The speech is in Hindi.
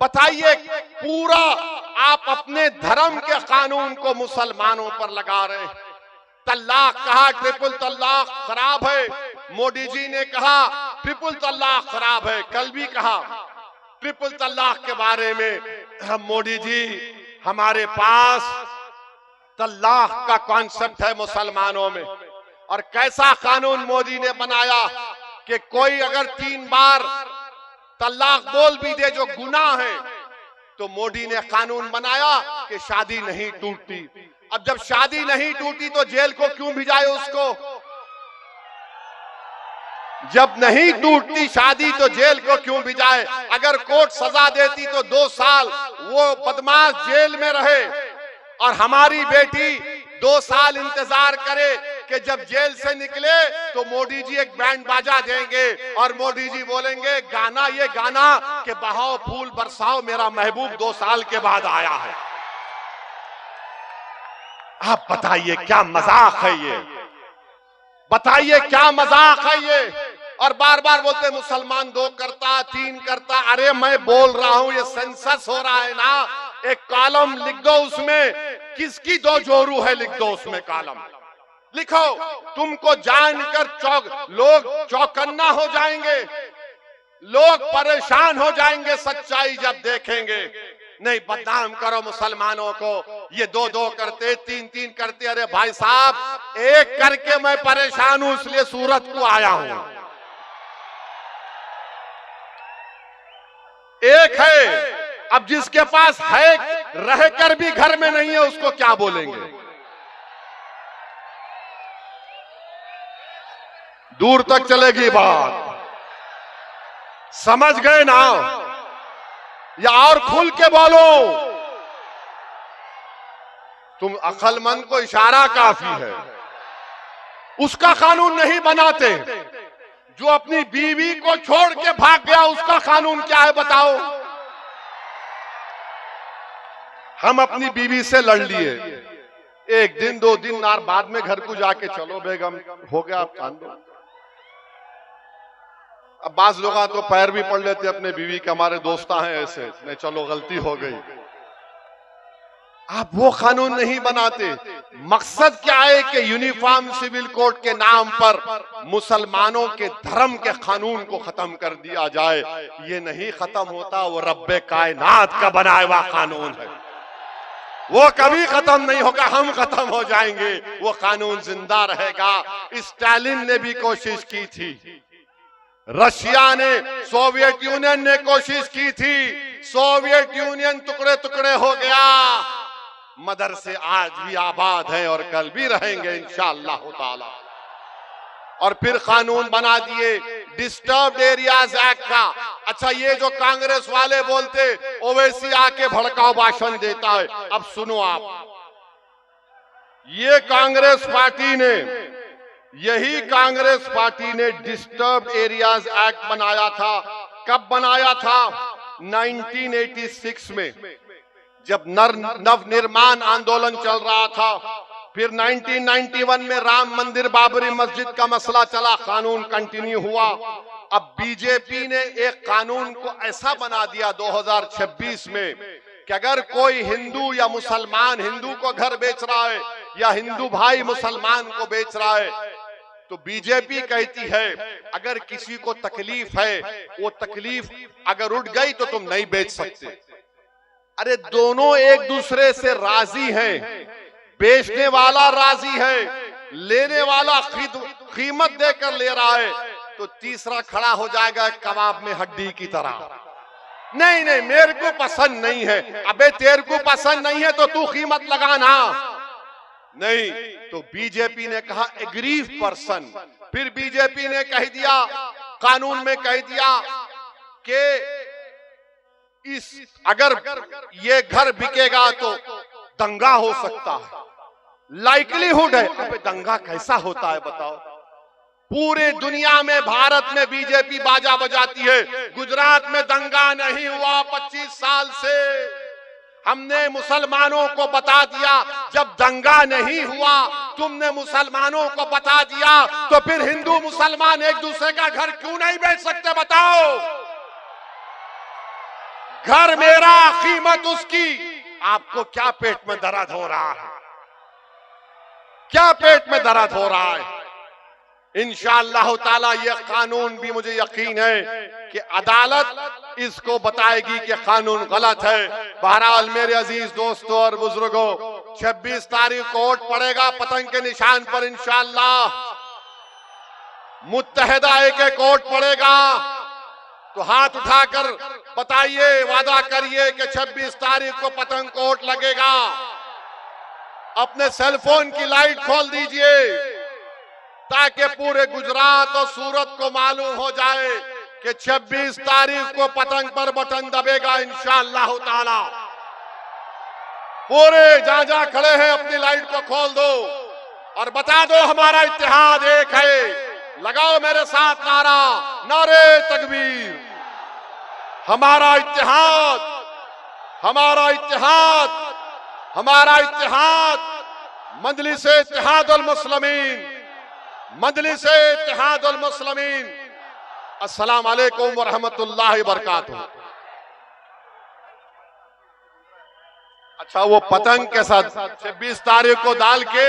बताइए, पूरा आप अपने धर्म के कानून को मुसलमानों पर लगा रहे हैं। तलाक कहा, ट्रिपल तलाक खराब है। मोदी जी ने कहा ट्रिपल तलाक खराब है। कल भी कहा ट्रिपल तलाक के बारे में। मोदी जी, हमारे पास तलाक का कॉन्सेप्ट है मुसलमानों में। और कैसा कानून मोदी ने बनाया कि कोई अगर 3 बार तलाक बोल भी दे जो गुनाह है, तो मोदी ने कानून बनाया कि शादी नहीं टूटती। अब जब शादी नहीं टूटी तो जेल को क्यों भिजाए उसको? जब नहीं टूटती शादी तो जेल को क्यों भिजाए? अगर कोर्ट सजा देती तो 2 साल वो बदमाश जेल में रहे और हमारी बेटी 2 साल इंतजार करे कि जब जेल से निकले तो मोदी जी एक बैंड बाजा देंगे और मोदी जी बोलेंगे गाना, ये गाना कि बहाओ फूल बरसाओ मेरा महबूब 2 साल के बाद आया है। आप बताइए क्या मजाक है ये? बताइए क्या मजाक है ये? और बार बार बोलते मुसलमान 2 करता 3 करता। अरे मैं बोल रहा हूं ये सेंसस हो रहा है ना, एक कॉलम लिख दो, उसमें किसकी 2 जोरू है लिख दो, उसमें कॉलम लिखो। तुमको जानकर लोग चौकन्ना हो जाएंगे, लोग परेशान हो जाएंगे सच्चाई जब देखेंगे। नहीं, बदनाम करो मुसलमानों को, ये 2-2 करते 3-3 करते। अरे भाई साहब, एक करके मैं परेशान हूं, इसलिए सूरत को आया हूं। एक है, अब जिसके पास है रहकर भी घर में नहीं है उसको क्या बोलेंगे? दूर तक चलेगी बात, समझ गए ना? या और खुल के बोलो? तुम अक्लमंद को इशारा काफी है, उसका कानून नहीं बनाते। जो अपनी बीवी को छोड़ के भाग गया उसका कानून क्या है बताओ? हम अपनी बीवी से लड़ लिए, 1 दिन 2 दिन और बाद में घर को जाके चलो बेगम हो गया, आप कान दो। अब बाज लोग तो पैर भी पड़ लेते अपने बीवी के, हमारे दोस्ता हैं ऐसे, नहीं चलो गलती हो गई। आप वो कानून नहीं बनाते। मकसद क्या है कि यूनिफॉर्म सिविल कोड के नाम पर मुसलमानों के धर्म के कानून को खत्म कर दिया जाए। ये नहीं खत्म होता, वो रब्बे कायनात का बनाया हुआ कानून है, वो कभी खत्म नहीं होगा। हम खत्म हो जाएंगे, वो कानून जिंदा रहेगा। स्टालिन ने भी कोशिश की थी, रशिया ने, सोवियत यूनियन ने कोशिश की थी, सोवियत यूनियन टुकड़े टुकड़े हो गया। मदरसे आज भी आबाद हैं और कल भी रहेंगे इंशाअल्लाह ताला। और फिर कानून बना दिए डिस्टर्ब्ड एरियाज एक्ट का। अच्छा, ये जो कांग्रेस वाले बोलते ओवैसी आके भड़काऊ भाषण देता है, अब सुनो आप, ये कांग्रेस पार्टी ने, यही कांग्रेस पार्टी ने डिस्टर्ब्ड एरियाज एक्ट बनाया था। कब बनाया था? 1986 में, जब नवनिर्माण आंदोलन चल रहा था। फिर 1991 में राम मंदिर बाबरी मस्जिद का मसला चला, कानून कंटिन्यू हुआ। अब बीजेपी ने एक कानून को ऐसा बना दिया 2026 में कि अगर कोई हिंदू या मुसलमान हिंदू को घर बेच रहा है या हिंदू भाई मुसलमान को बेच रहा है, तो बीजेपी कहती है अगर किसी को तकलीफ है, वो तकलीफ अगर उठ गई तो तुम नहीं बेच सकते। अरे दोनों एक दूसरे से राजी हैं, बेचने वाला राजी है, लेने वाला कीमत देकर ले रहा है, तो तीसरा खड़ा हो जाएगा कबाब में हड्डी की तरह। नहीं नहीं, मेरे को पसंद नहीं है। अबे तेरे को पसंद नहीं है तो तू कीमत लगाना। नहीं, तो बीजेपी ने कहा एग्रीव पर्सन। फिर बीजेपी ने कह दिया, कानून में कह दिया कि अगर ये घर बिकेगा तो दंगा हो सकता है, लाइकलीहुड है। अबे दंगा कैसा होता है बताओ? पूरे दुनिया में, भारत में बीजेपी बाजा बजाती है, गुजरात में दंगा नहीं हुआ 25 साल से। हमने मुसलमानों को बता दिया जब दंगा नहीं हुआ, तुमने मुसलमानों को बता दिया, तो फिर हिंदू मुसलमान एक दूसरे का घर क्यों नहीं बेच सकते बताओ? घर मेरा कीमत उसकी। आपको क्या पेट में दर्द हो रहा है? क्या पेट में दर्द हो रहा है? इंशाअल्लाह ताला ये कानून भी मुझे यकीन है कि अदालत इसको बताएगी कि कानून गलत है। बहरहाल मेरे अजीज दोस्तों और बुजुर्गों, 26 तारीख को वोट पड़ेगा पतंग के निशान पर इंशाअल्लाह। मुत्तहिदा एक वोट पड़ेगा तो हाथ उठाकर बताइए, वादा करिए कि 26 तारीख को पतंग को वोट लगेगा। अपने सेल फोन की लाइट खोल दीजिए ताकि पूरे गुजरात और सूरत को मालूम हो जाए कि 26 तारीख को पतंग पर बटन दबेगा इंशाअल्लाह ताला। पूरे जहां जहां खड़े हैं अपनी लाइट को खोल दो और बता दो हमारा इत्तेहाद एक है। लगाओ मेरे साथ नारा, नारे तकबीर। हमारा इत्तेहाद, हमारा इत्तेहाद, हमारा इत्तेहाद। मजलिस-ए इत्तेहादुल मुस्लिमीन, मजलिस-ए इत्तेहादुल मुस्लिमीन। अस्सलाम वालेकुम व रहमतुल्लाहि व बरकातुहू। अच्छा, वो पतंग के साथ 26 तारीख को डाल के